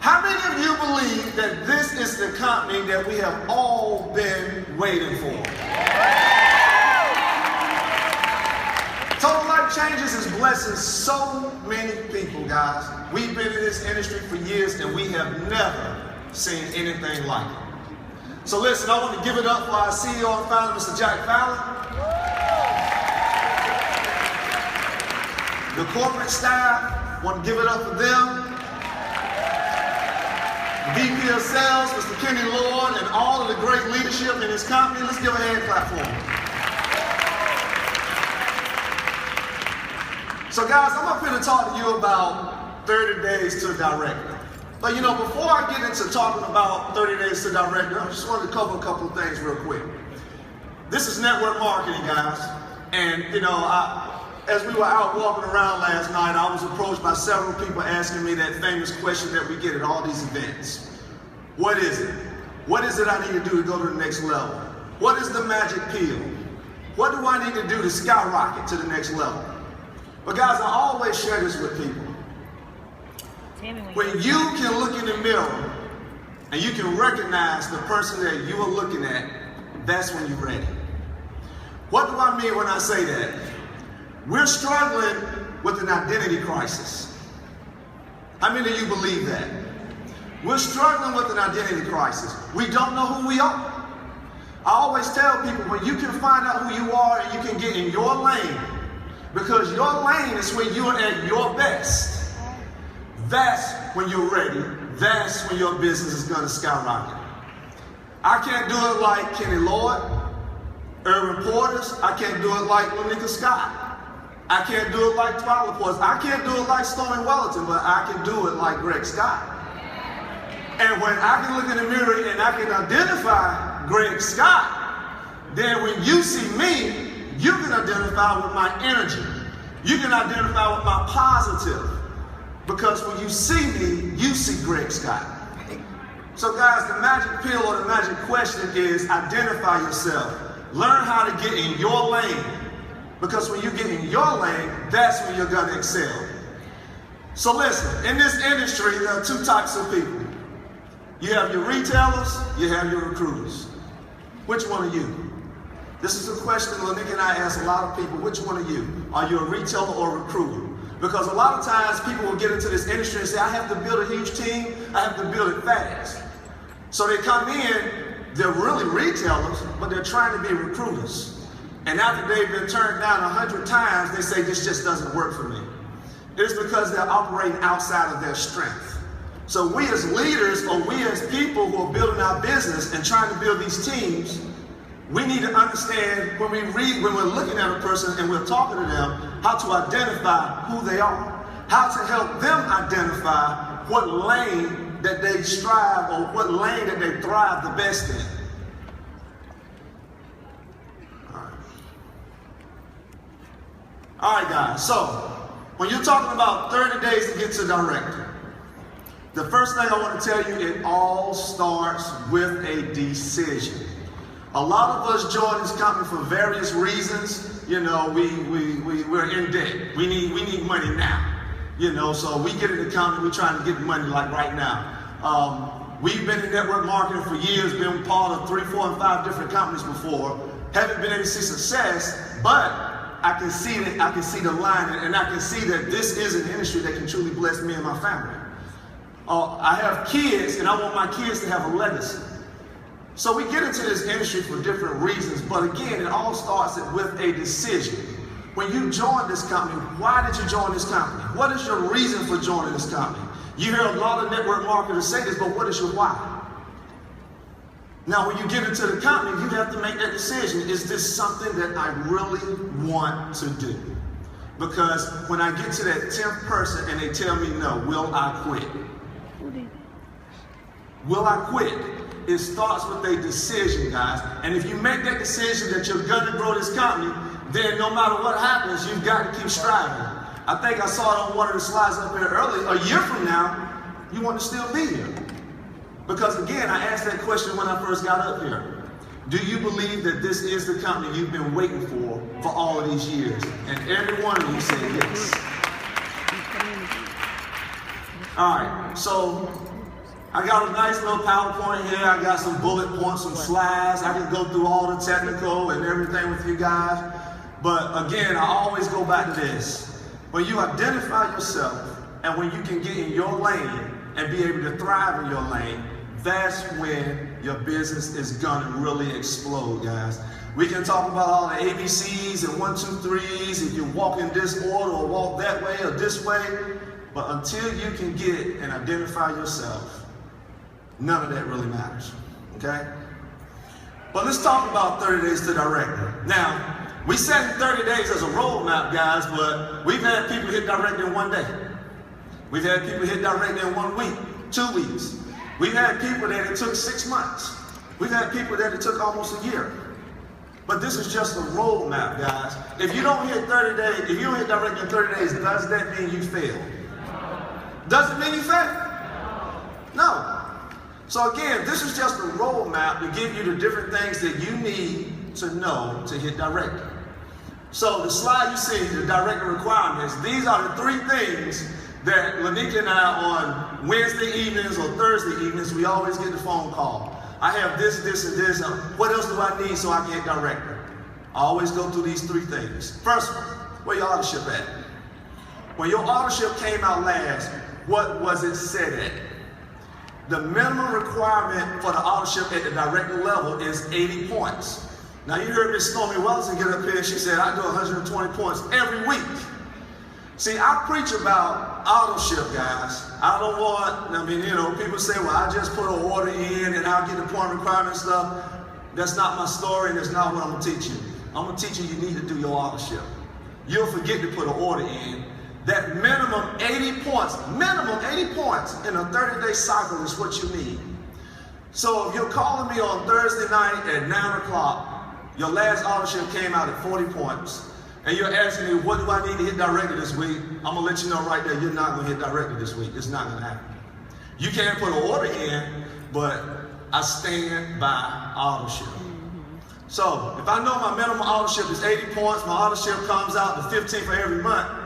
How many of you believe that this is the company that we have all been waiting for? Total Life Changes is blessing so many people, guys. We've been in this industry for years and we have never seen anything like it. So listen, I want to give it up for our CEO and founder, Mr. Jack Fallon. The corporate staff, want to give it up for them. The VP of Sales, Mr. Kenny Lord, and all of the great leadership in his company. Let's give a hand clap for them. So guys, I'm up here to talk to you about 30 days to director. But you know, before I get into talking about 30 days to director, I just wanted to cover a couple of things real quick. This is network marketing, guys. And you know, as we were out walking around last night, I was approached by several people asking me that famous question that we get at all these events. What is it? What is it I need to do to go to the next level? What is the magic pill? What do I need to do to skyrocket to the next level? But guys, I always share this with people. When you can look in the mirror and you can recognize the person that you are looking at, that's when you're ready. What do I mean when I say that? We're struggling with an identity crisis. How many of you believe that? We're struggling with an identity crisis. We don't know who we are. I always tell people, when you can find out who you are and you can get in your lane, because your lane is when you're at your best, that's when you're ready. That's when your business is going to skyrocket. I can't do it like Kenny Lord, Irvin Portis. I can't do it like Lanika Scott. I can't do it like Twilight Portis. I can't do it like Stormy Wellington, but I can do it like Greg Scott. And when I can look in the mirror and I can identify Greg Scott, then when you see me, you can identify with my energy. You can identify with my positive. Because when you see me, you see Greg Scott. So guys, the magic pill or the magic question is identify yourself. Learn how to get in your lane. Because when you get in your lane, that's when you're going to excel. So listen, in this industry, there are two types of people. You have your retailers, you have your recruiters. Which one are you? This is a question Lanika and I ask a lot of people. Which one are you? Are you a retailer or a recruiter? Because a lot of times people will get into this industry and say, I have to build a huge team, I have to build it fast. So they come in, they're really retailers, but they're trying to be recruiters. And after they've been turned down 100 times, they say, this just doesn't work for me. It's because they're operating outside of their strength. So we as leaders, or we as people who are building our business and trying to build these teams, we need to understand when we're looking at a person and we're talking to them, how to identify who they are, how to help them identify what lane that they strive or what lane that they thrive the best in. All right, guys, so when you're talking about 30 days to get to director, the first thing I want to tell you, it all starts with a decision. A lot of us join this company for various reasons. You know, we're in debt. We need money now. You know, so we get in the company, we're trying to get money like right now. We've been in network marketing for years, been part of 3, 4, and 5 different companies before. Haven't been able to see success, but I can see the line, and I can see that this is an industry that can truly bless me and my family. I have kids, and I want my kids to have a legacy. So we get into this industry for different reasons, but again, it all starts with a decision. When you join this company, why did you join this company? What is your reason for joining this company? You hear a lot of network marketers say this, but what is your why? Now, when you get into the company, you have to make that decision. Is this something that I really want to do? Because when I get to that 10th person and they tell me no, will I quit? Will I quit? It starts with a decision, guys. And if you make that decision that you're going to grow this company, then no matter what happens, you've got to keep striving. I think I saw it on one of the slides up here earlier. A year from now, you want to still be here. Because again, I asked that question when I first got up here. Do you believe that this is the company you've been waiting for all of these years? And every one of you said yes. All right, so I got a nice little PowerPoint here. I got some bullet points, some slides. I can go through all the technical and everything with you guys. But again, I always go back to this. When you identify yourself and when you can get in your lane and be able to thrive in your lane, that's when your business is gonna really explode, guys. We can talk about all the ABCs and 1, 2, 3s, if you walk in this order or walk that way or this way, but until you can get and identify yourself, none of that really matters, okay? But let's talk about 30 days to director. Now, we set 30 days as a roadmap, guys, but we've had people hit director in 1 day. We've had people hit director in 1 week, 2 weeks. We've had people that it took 6 months. We've had people that it took almost a year. But this is just a roadmap, guys. If you don't hit 30 days, if you don't hit director in 30 days, does that mean you failed? Does it mean you failed? No. So again, this is just a roadmap to give you the different things that you need to know to hit director. So the slide you see, the director requirements, these are the 3 things that Lanika and I on Wednesday evenings or Thursday evenings, we always get the phone call. I have this, this, and this. What else do I need so I can hit director? I always go through these 3 things. First one, where your authorship at? When your authorship came out last, what was it set at? The minimum requirement for the authorship at the director level is 80 points. Now you heard Miss Stormy Wellington get up here and she said, I do 120 points every week. See, I preach about authorship, guys. I don't want, people say, well, I just put an order in and I'll get the point requirement stuff. That's not my story and that's not what I'm gonna teach you. I'm gonna teach you need to do your authorship. You'll forget to put an order in. That minimum 80 points in a 30-day cycle is what you need. So if you're calling me on Thursday night at 9 o'clock, your last authorship came out at 40 points, and you're asking me, what do I need to hit director this week? I'm gonna let you know right there, you're not gonna hit director this week. It's not gonna happen. You can't put an order in, but I stand by authorship. So if I know my minimum authorship is 80 points, my authorship comes out the 15th of every month,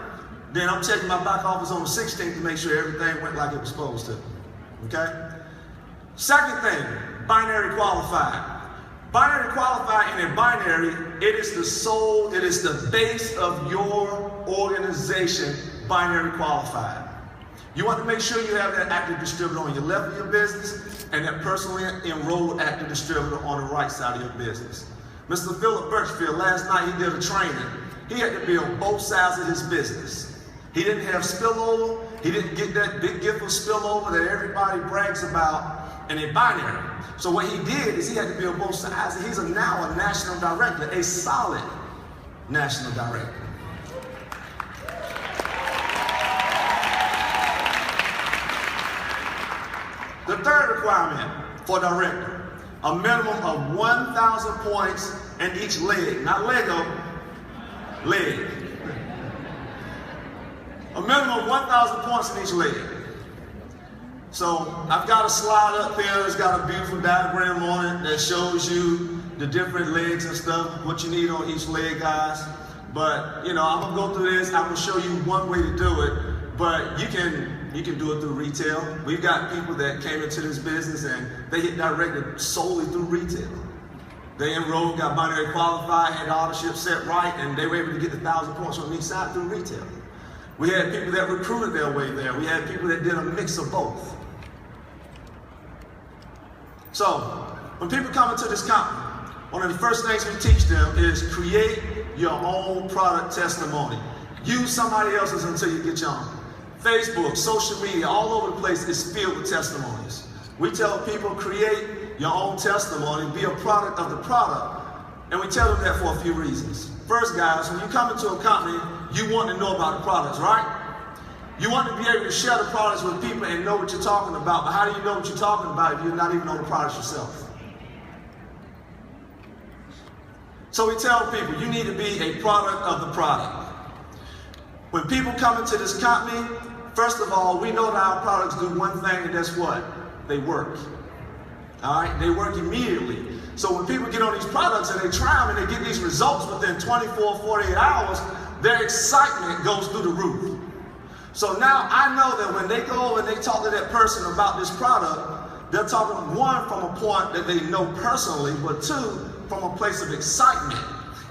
then I'm checking my back office on the 16th to make sure everything went like it was supposed to, okay? Second thing, binary qualified. Binary qualified, and in binary, it is the soul, it is the base of your organization, binary qualified. You want to make sure you have that active distributor on your left of your business and that personally enrolled active distributor on the right side of your business. Mr. Philip Birchfield, last night he did a training. He had to build both sides of his business. He didn't have spillover. He didn't get that big gift of spillover that everybody brags about in a binary. So what he did is he had to build both sides, and he's now a national director, a solid national director. The third requirement for director, a minimum of 1,000 points in each leg, not Lego, leg. A minimum of 1,000 points in each leg. So I've got a slide up there that's got a beautiful diagram on it that shows you the different legs and stuff, what you need on each leg, guys. But I'm gonna go through this. I'm gonna show you one way to do it, but you can do it through retail. We've got people that came into this business and they get directed solely through retail. They enrolled, got binary qualified, had authorship set right, and they were able to get the 1,000 points on each side through retail. We had people that recruited their way there. We had people that did a mix of both. So, when people come into this company, one of the first things we teach them is create your own product testimony. Use somebody else's until you get your own. Facebook, social media, all over the place is filled with testimonies. We tell people create your own testimony, be a product of the product, and we tell them that for a few reasons. First, guys, when you come into a company, you want to know about the products, right? You want to be able to share the products with people and know what you're talking about, but how do you know what you're talking about if you're not even on the products yourself? So we tell people, you need to be a product of the product. When people come into this company, first of all, we know that our products do one thing, and that's what? They work. All right? They work immediately. So when people get on these products and they try them and they get these results within 24, 48 hours, their excitement goes through the roof. So now I know that when they go over and they talk to that person about this product, They're talking, one, from a point that they know personally, but two, from a place of excitement.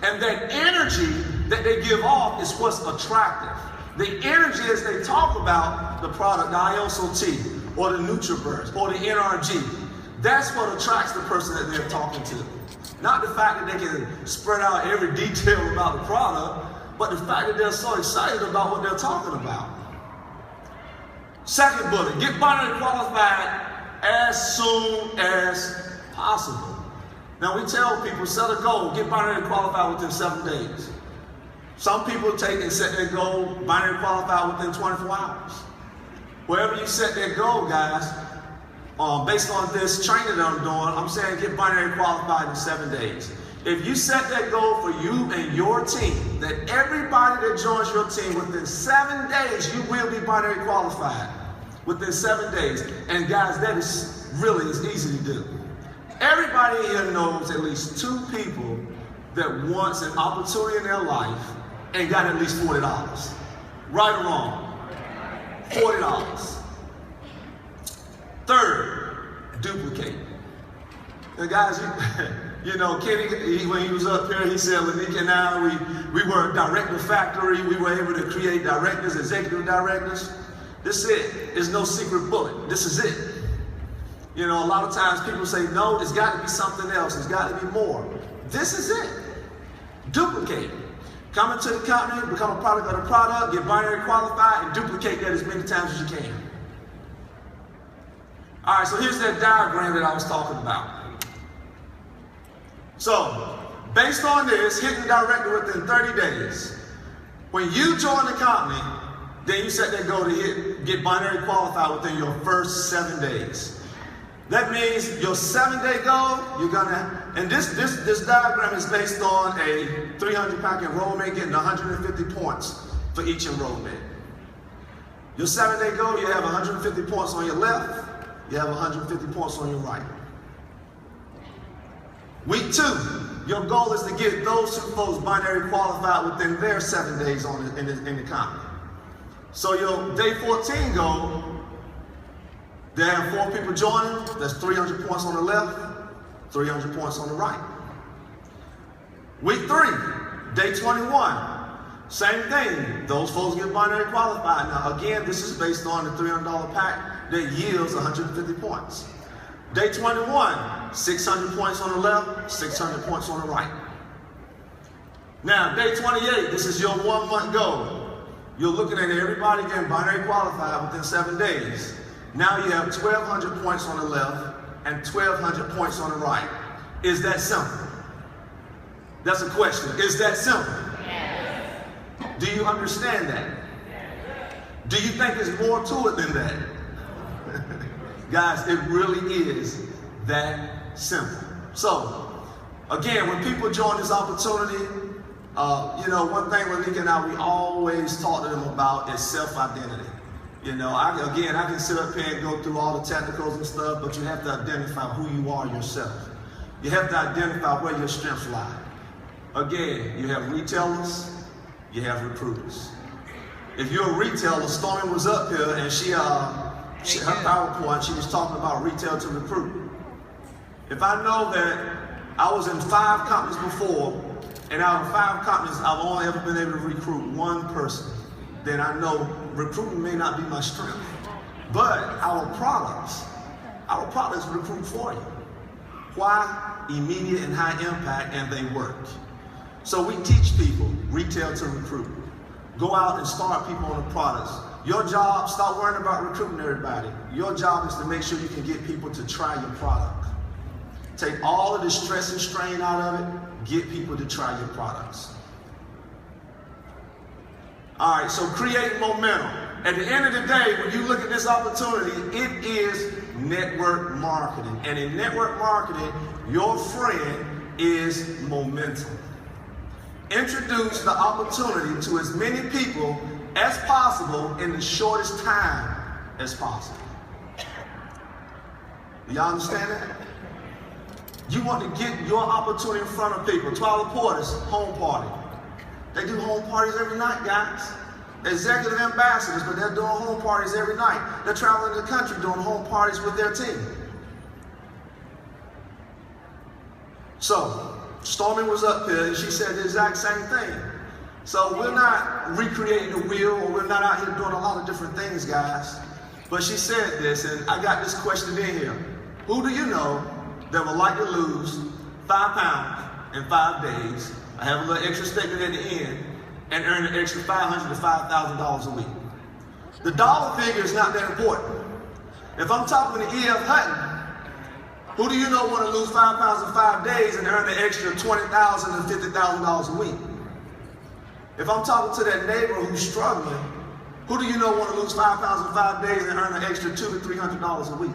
And that energy that they give off is what's attractive. The energy as they talk about the product, the ISOT, or the NutriBurst, or the NRG, that's what attracts the person that they're talking to. Not the fact that they can spread out every detail about the product, but the fact that they're so excited about what they're talking about. Second bullet, get binary qualified as soon as possible. Now we tell people, set a goal, get binary qualified within 7 days. Some people take and set their goal, binary qualified within 24 hours. Wherever you set that goal, guys, based on this training that I'm doing, I'm saying get binary qualified in 7 days. If you set that goal for you and your team, that everybody that joins your team within 7 days, you will be binary qualified within 7 days. And guys, that is really is easy to do. Everybody here knows at least 2 people that wants an opportunity in their life and got at least $40. Right or wrong? $40. Third, duplicate. Now guys, you know, Kenny, when he was up here, he said, Lanika and I, we were a director factory. We were able to create directors, executive directors. This is it. There's no secret bullet. This is it. You know, a lot of times people say, no, it's got to be something else. It's got to be more. This is it. Duplicate. Come into the company, become a product of the product, get binary qualified, and duplicate that as many times as you can. All right, so here's that diagram that I was talking about. So, based on this, hitting director within 30 days, when you join the company, then you set that goal to get binary qualified within your first 7 days. That means your 7-day goal, you're gonna, and this diagram is based on a 300-pack enrollment, getting 150 points for each enrollment. Your 7-day goal, you have 150 points on your left, you have 150 points on your right. Week 2, your goal is to get those 2 folks binary qualified within their 7 days in the company. So your day 14 goal, they have 4 people joining, that's 300 points on the left, 300 points on the right. Week 3, day 21, same thing, those folks get binary qualified. Now again, this is based on the $300 pack that yields 150 points. Day 21, 600 points on the left, 600 points on the right. Now, day 28, this is your 1 month goal. You're looking at everybody getting binary qualified within 7 days. Now you have 1,200 points on the left and 1,200 points on the right. Is that simple? That's a question. Is that simple? Yes. Do you understand that? Yes. Do you think there's more to it than that? Guys, it really is that simple. So, again, when people join this opportunity, you know, one thing Lanika and I, we always talk to them about is self-identity. You know, I can sit up here and go through all the technicals and stuff, but you have to identify who you are yourself. You have to identify where your strengths lie. Again, you have retailers, you have recruiters. If you're a retailer, Stormy was up here and her PowerPoint, she was talking about retail to recruit. If I know that I was in 5 companies before, and out of 5 companies, I've only ever been able to recruit 1 person, then I know recruiting may not be my strength. But our products recruit for you. Why? Immediate and high impact, and they work. So we teach people retail to recruit. Go out and start people on the products. Your job, stop worrying about recruiting everybody. Your job is to make sure you can get people to try your product. Take all of the stress and strain out of it, get people to try your products. All right, so create momentum. At the end of the day, when you look at this opportunity, it is network marketing. And in network marketing, your friend is momentum. Introduce the opportunity to as many people as possible in the shortest time as possible. Do y'all understand that? You want to get your opportunity in front of people. Twilight Porter's home party. They do home parties every night, guys. Executive ambassadors, but they're doing home parties every night. They're traveling the country doing home parties with their team. So, Stormy was up here and she said the exact same thing. So we're not recreating the wheel, or we're not out here doing a lot of different things, guys. But she said this, and I got this question in here. Who do you know that would like to lose 5 pounds in 5 days? I have a little extra statement at the end, and earn an extra $500 to $5,000 a week. The dollar figure is not that important. If I'm talking to E.F. Hutton, who do you know want to lose 5 pounds in 5 days and earn an extra $20,000 to $50,000 a week? If I'm talking to that neighbor who's struggling, who do you know want to lose 5 pounds in 5 days and earn an extra $200 to $300 a week?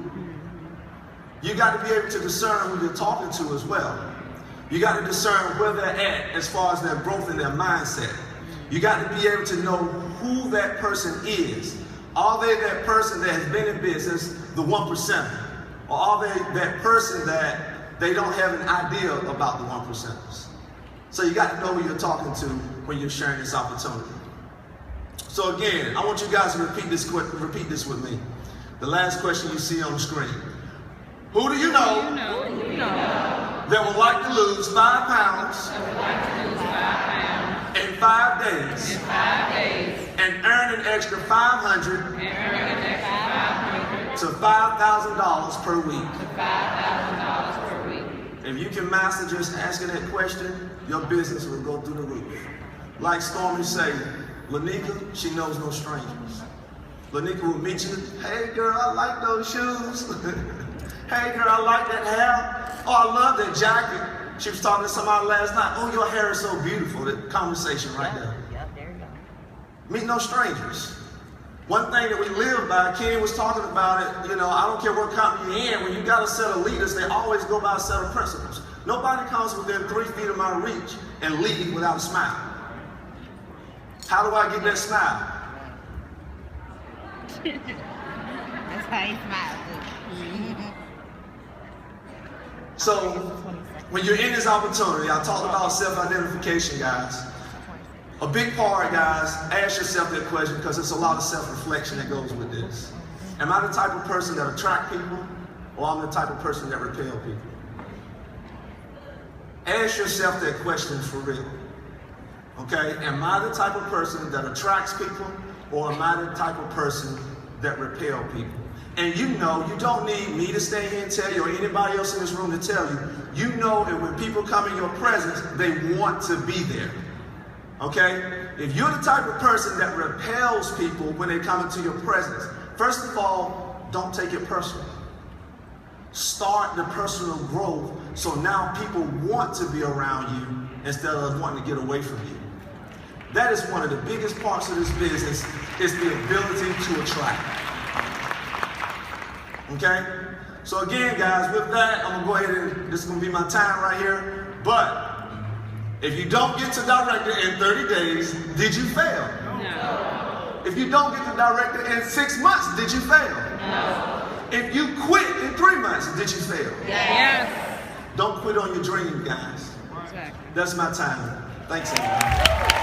You got to be able to discern who you're talking to as well. You got to discern where they're at as far as their growth and their mindset. You got to be able to know who that person is. Are they that person that has been in business, the 1%? Or are they that person that they don't have an idea about the 1%ers? So you got to know who you're talking to when you're sharing this opportunity. So again, I want you guys to repeat this with me. The last question you see on the screen. Who do you know that would like to lose 5 pounds in 5 days and earn an extra $500 to $5,000 per week? If you can master just asking that question, your business will go through the roof. Like Stormy said, Lanika, she knows no strangers. Lanika will meet you. Hey girl, I like those shoes. Hey girl, I like that hair. Oh, I love that jacket. She was talking to somebody last night. Oh, your hair is so beautiful. That conversation right there. Yep, there you go. Meet no strangers. One thing that we live by, Ken was talking about it, you know, I don't care what company you're in, when you got a set of leaders, they always go by a set of principles. Nobody comes within 3 feet of my reach and leave without a smile. How do I get that smile? That's how you smile. So, when you're in this opportunity, I talked about self-identification, guys. A big part, guys, ask yourself that question because it's a lot of self-reflection that goes with this. Am I the type of person that attract people, or I'm the type of person that repel people? Ask yourself that question for real. Okay? Am I the type of person that attracts people, or am I the type of person that repel people? And you know, you don't need me to stay here and tell you, or anybody else in this room to tell you. You know that when people come in your presence, they want to be there. Okay? If you're the type of person that repels people when they come into your presence, first of all, don't take it personal. Start the personal growth so now people want to be around you instead of wanting to get away from you. That is one of the biggest parts of this business, is the ability to attract. Okay? So again, guys, with that, I'm going to go ahead and this is going to be my time right here. But if you don't get to director in 30 days, did you fail? No. If you don't get to director in 6 months, did you fail? No. If you quit in 3 months, did you fail? Yes. Don't quit on your dream, guys. Exactly. That's my time. Thanks, everybody.